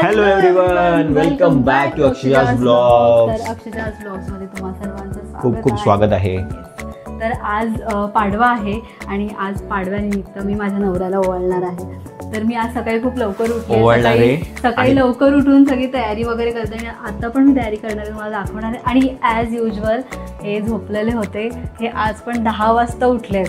Hello everyone, welcome back to Akshaya's blogs. तर Akshaya's blogs मध्ये तुम्हा सर्वांचं खूप खूप स्वागत आहे. तर आज पाडवा आहे आणि आज पाडव्यानिमित्त मी माझ्या नवऱ्याला ओवाळणार आहे. तर मी आज सकाळी खूप लवकर उठले, सकाळी लवकर उठून सगळी तयारी वगैरे करते आणि आता पण मी तयारी करणार आहे, मला दाखवणार आहे. आणि ॲज युजल हे झोपलेले होते, हे आज पण 10 वाजता उठले.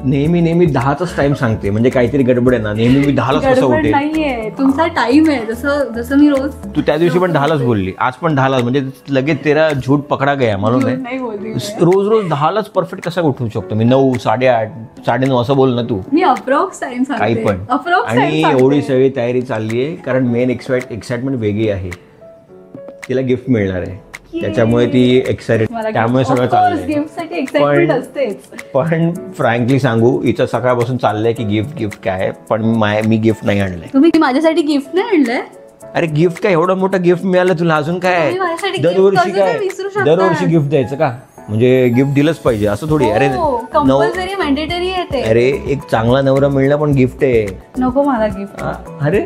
नेहमी 10चाच टाइम सांगते, म्हणजे काहीतरी गडबड आहे ना. नेहमी मी 10लाच कसं उठेल? नाहीये, तुमचा टाइम आहे. जसं मी रोज, तू त्या दिवशी पण 10लाच बोलली, आज पण 10लाच, म्हणजे लगेच तेरा झूठ पकडा गया मालूम आहे. रोज 10लाच परफेक्ट कसा उठू शकतो मी? 9, 8:30, 9:30 असं बोल ना तू. मी अप्रॉक्स टाइम सांगते, काही पण. आणि एवढी सगळी तयारी चालली आहे कारण मेन एक्साइटमेंट वेगळी आहे. तिला गिफ्ट मिळणार आहे, त्याच्यामुळे ती एक्साइटेड, त्यामुळे सगळं चाललंय. पण फ्रँकली सांगू, हिचं सकाळपासून चाललंय की गिफ्ट काय, पण मी गिफ्ट नाही आणलंय. तुम्ही माझ्यासाठी गिफ्ट नाही आणलंय? अरे गिफ्ट काय, एवढं मोठं गिफ्ट मिळालं तुला, अजून काय? दरवर्षी गिफ्ट द्यायचं का? म्हणजे गिफ्ट दिलंच पाहिजे असं थोडी. अरे अरे एक चांगला नवरा मिळणं पण गिफ्ट आहे. नको मला गिफ्ट. अरे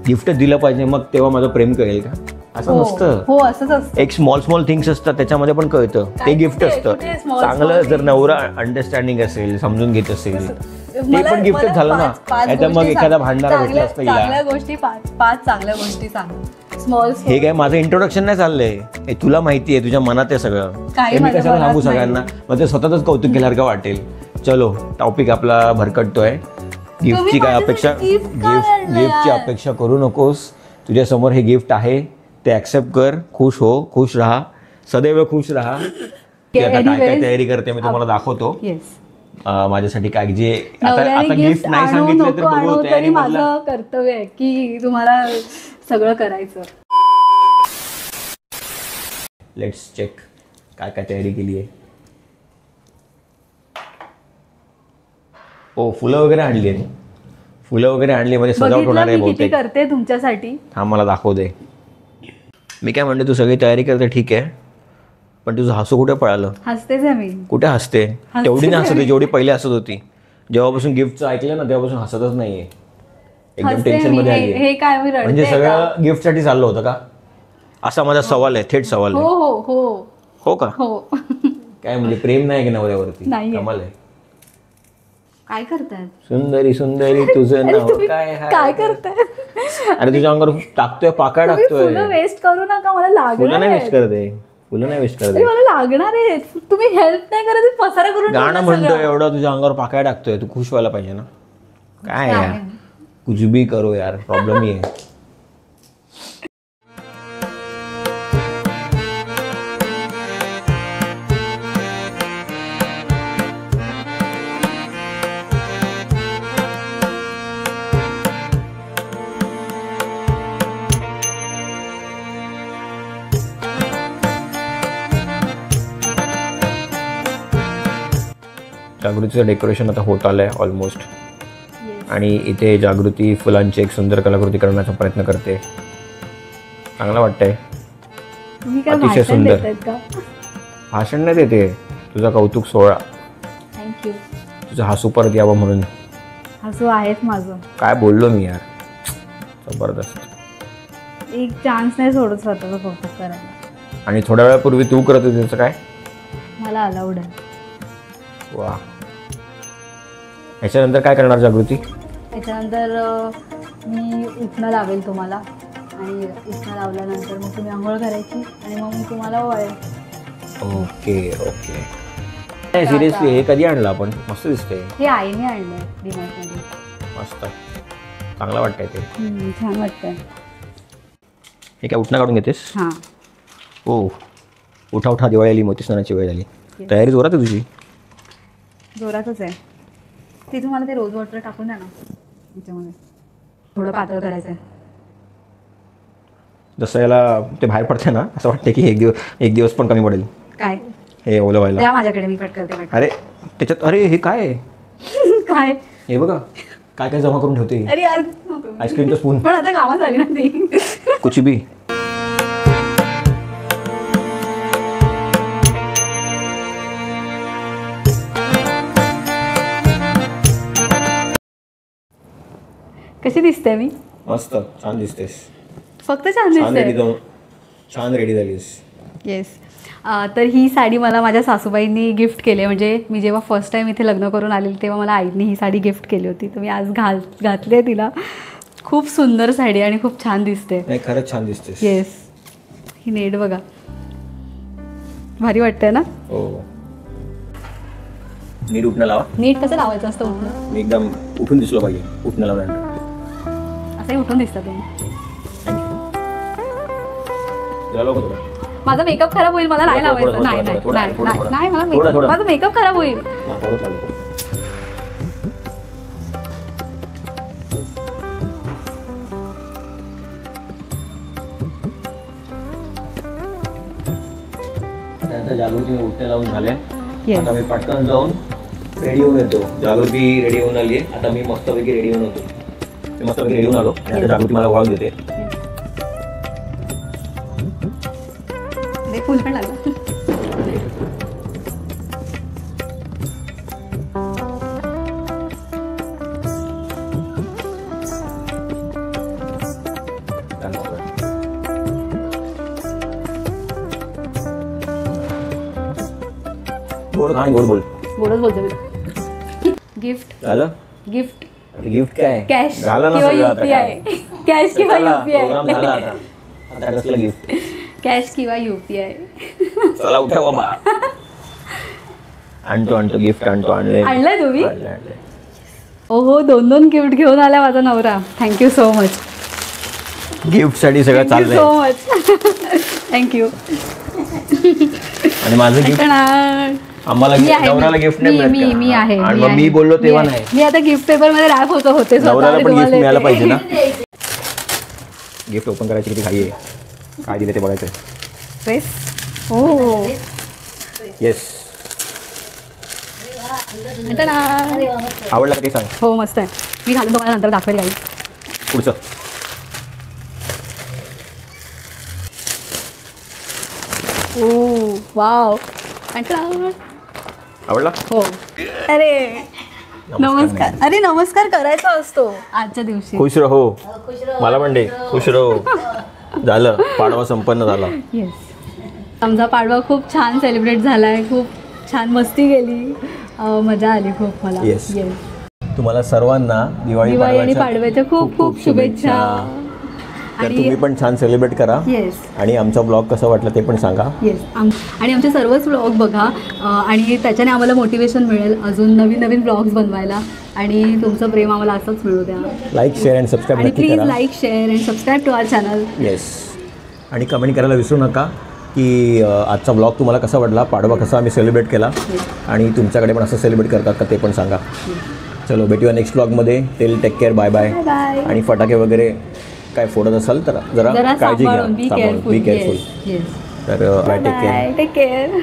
गिफ्ट दिलं पाहिजे, मग तेव्हा माझं प्रेम कळेल का? असं नसतं. हो, असंच असतं. एक स्मॉल थिंग्स असतात, त्याच्यामध्ये पण कळतं, ते गिफ्ट असतं. चांगलं जर नवरा अंडरस्टँडिंग असेल, समजून घेत असेल, ते पण गिफ्टच झालं ना. आता मग एखादा भांडारा भेटला असता, चांगल्या गोष्टी, 5 चांगल्या गोष्टी सांग. स्मॉल. हे काय माझं इंट्रोडक्शन नाही चाललंय, हे तुला माहिती आहे, तुझ्या मनात आहे सगळं. मी कशाला सांगू सगळ्यांना? मग ते स्वतःच कौतुक केल्यासारखं वाटेल. चलो, टॉपिक आपला भरकटतोय. गिफ्टची काय अपेक्षा, गिफ्टची अपेक्षा करू नकोस. तुझ्या समोर हे गिफ्ट आहे, ते ऍक्सेप्ट कर, खुश हो, खुश राहा, सदैव खुश राहा. आता काय तयारी करते मी तुम्हाला दाखवतो. माझ्यासाठी काय जे आता गिफ्ट नाही सांगितलं तर बघू, तयारी माझं कर्तव्य आहे की तुम्हाला सगळं करायचं. लेट्स चेक काय तयारी केली आहे. ओ, फुलं वगैरे आणली आहे. म्हणजे सजावट होणार आहे बहुतेक. करते तुमच्यासाठी. हा, मला दाखव दे. मी काय म्हणते, तू सगळी तयारी करते ठीक आहे, पण तुझं हसू कुठे पळालं? हसतेच आहे मी. कुठे हसते? तेवढी नाही हसते जेवढी पहिले हसत होती. जेव्हापासून गिफ्टचं ऐकलं ना, तेव्हापासून हसतच नाहीये. एकदम टेन्शन मध्ये आली. हे काय, मी रडते? म्हणजे सगळं गिफ्ट साठी चाललं होतं का? असा माझा सवाल आहे, थेट सवाल आहे. हो का? काय म्हणजे प्रेम नाही की नवऱ्यावरती? कमाल आहे. काय करताय? सुंदरी तुझं नाव काय करताय? अरे तुझ्या अंगावर टाकतोय, पाका टाकतोय. फुलं वेस्ट करू नका, मला लागणार. फुलं नाही वेस्ट करते. मला लागणार आहे. तुम्ही हेल्प नाही करत, पसारा करून गाणं म्हणतोय एवढं, तुझ्या अंगावर पाकाय टाकतोय. तू खुश व्हायला पाहिजे ना. काय यार, कुछ भी करो यार, प्रॉब्लेम ही आहे. जागृतीचं डेकोरेशन आता होत आलंय ऑलमोस्ट. आणि इथे जागृती फुलांची एक सुंदर कलाकृती करण्याचा प्रयत्न करते. चांगलं वाटतंय, अतिशय सुंदर. भाषण नाही देते, तुझा कौतुक सोहळा. थँक्यू. तुझं हसू परत यावं म्हणून. हसू आहेच माझं. काय बोललो मी यार, जबरदस्त. एक चान्स नाही सोडत स्वतःचं कौतुक करायला. आणि थोड्या वेळापूर्वी तू करत होती त्याचं काय? मला अलाउड आहे. वा. याच्यानंतर काय करणार जागृती? याच्यानंतर मी उठणं लावेल तुम्हाला, आणि उठणं लावल्यानंतर मग तुम्ही आंघोळ करायची आणि मग मी तुम्हाला ओवाळेल. ओके. सिरियसली हे कधी आणलं आपण? मस्त दिसतंय. हे आईने आणलंय डिमार्टमध्ये. मस्त, चांगलं वाटतंय ते. छान वाटतंय. हे काय उठणं काढून घेतेस? हां. हो, उठा दिवाळी आली, मोती स्नानाची वेळ झाली. तयारी जोरात आहे तुझी. जोरातच आहे. ते तुम्हाला ते रोज वॉटर टाकून द्या ना, त्याच्यामध्ये थोडं पातळ करायचं आहे. जसं याला ते बाहेर पडते ना, असं वाटतं की एक दिवस पण कमी पडेल. काय हे ओलं व्हायला? माझ्याकडे मी कट करते. अरे त्याच्यात, अरे हे काय काय हे बघा, काय जमा करून ठेवते. अरे यार, आईस्क्रीमचं स्पून. पण आता कामात आली ना ती. कुछ भी. कशी दिसते मी? मस्त छान दिसतेस. फक्त छान दिसते. छान रेडी झालीस. येस. तर ही साडी मला माझ्या सासूबाईंनी गिफ्ट केली आहे. म्हणजे मी जेव्हा फर्स्ट टाईम इथे लग्न करून आलेली तेव्हा मला आईने ही साडी गिफ्ट केली होती. तर मी आज घातली आहे तिला. खूप सुंदर साडी आणि खूप छान दिसते. नाही खरंच छान दिसतेस. येस. ही नेट बघा, भारी वाटतंय ना. हो. नीट उठणं लावा. नीट कसं लावायचं असतं उठणं? मी एकदम उठून दिसलो पाहिजे उठणं लावल्यानंतर. असंही उठून दिसतं तुम्ही. माझा मेकअप खराब होईल, मला नाही लावायचं. नाही नाही मला माझा मेकअप खराब होईल. जागृती उठणे लावून झाले. आता मी पटकन जाऊन रेडी होऊन येतो. जागृती रेडी होऊन आली आहे. आता मी मस्तपैकी रेडी होऊन होतो. मी मस्तपैकी रेडी होऊन आलो आणि आता जागृती मला ओळख देते. फुल पण लागलं. गोड बोल. गोडच बोलतो मी. गिफ्ट झालं. गिफ्ट गिफ्ट काय कॅश झालं ना किंवा सगळं. UPI. कॅश किंवा प्रोग्राम झाला UPI. आता कसलं गिफ्ट. कॅश किंवा UPI. चला उठा बाबा. आणतो गिफ्ट आणलंय. आणलंय तुम्ही. ओहो 2 गिफ्ट घेऊन आला माझा नवरा. Thank you so much. गिफ्ट साठी सगळं चाललंय. So much. थँक्यू. आणि माझं गिफ्ट आम्हाला नवऱ्याला गिफ्ट नाही मिळत. मी आहे. आणि मग मी बोललो तेव्हा नाही. मी आता गिफ्ट पेपर मध्ये रॅप होते. नवऱ्याला पण गिफ्ट मिळायला पाहिजे ना. गिफ्ट ओपन करायची किती घाई आहे. काय दिलं ते बघायचं. ड्रेस. हो येस. आवडला का ते सांग. हो मस्त आहे. मी घालून तुम्हाला नंतर दाखवेल काही. पुढचं. ओ वाव. आवडला. हो. अरे नमस्कार. अरे नमस्कार करायचा असतो आजच्या दिवशी. खुश रहो. मला पण दे. खुश रहो. झालं पाडवा संपन्न झाला. येस. आमचा पाडवा खूप छान सेलिब्रेट झालाय. खूप छान मस्ती गेली. मजा आली खूप मला. येस. तुम्हाला सर्वांना दिवाळी आणि पाडव्याच्या खूप खूप शुभेच्छा. तर तुम्ही पण छान सेलिब्रेट करा. येस. आणि आमचा ब्लॉग कसा वाटला ते पण सांगा. येस. आणि आमचे सर्वच ब्लॉग बघा आणि त्याच्याने आम्हाला मोटिवेशन मिळेल अजून नवीन ब्लॉग्स बनवायला. आणि तुमचं प्रेम आम्हाला असंच मिळू द्या. लाईक शेअर अँड सबस्क्राईब नक्की करा. Please like share and subscribe to our channel. Yes. आणि कमेंट करायला विसरू नका की आजचा ब्लॉग तुम्हाला कसा वाटला. पाडवा कसा आम्ही सेलिब्रेट केला आणि तुमच्याकडे पण असं सेलिब्रेट करतात का ते पण सांगा. चलो भेटूया नेक्स्ट ब्लॉगमध्ये. Tell take care. Bye bye. आणि फटाके वगैरे काय फोडत असाल तर जरा काळजी घ्या. Be careful. तर बाय. Take care.